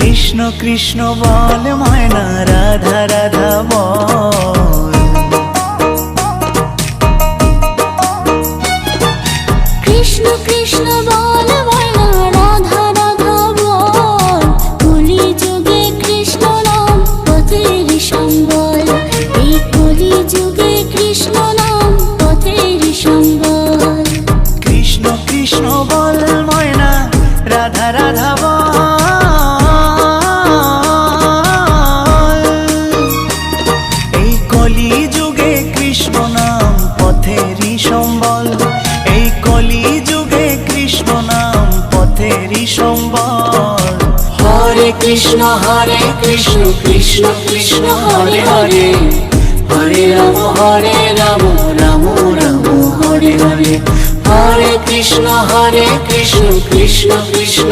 কৃষ্ণ কৃষ্ণ বল ময়না, রাধা রাধা বল। কৃষ্ণ কৃষ্ণ বল ময়না, রাধা রাধা বল। কলি যুগে কৃষ্ণ নাম পথের সম্বল, এই কলি যুগে কৃষ্ণ নাম পথের সম্বল। কৃষ্ণ কৃষ্ণ বল ময়না, রাধা রাধা বল। এই কলি যুগে কৃষ্ণ নাম পথেরই সম্বল, এই কলি যুগে কৃষ্ণ নাম পথেরই সম্বল। হরে কৃষ্ণ কৃষ্ণ কৃষ্ণ হরে হরে, হরে রাম রাম রাম হরে হরে। হরে কৃষ্ণ কৃষ্ণ কৃষ্ণ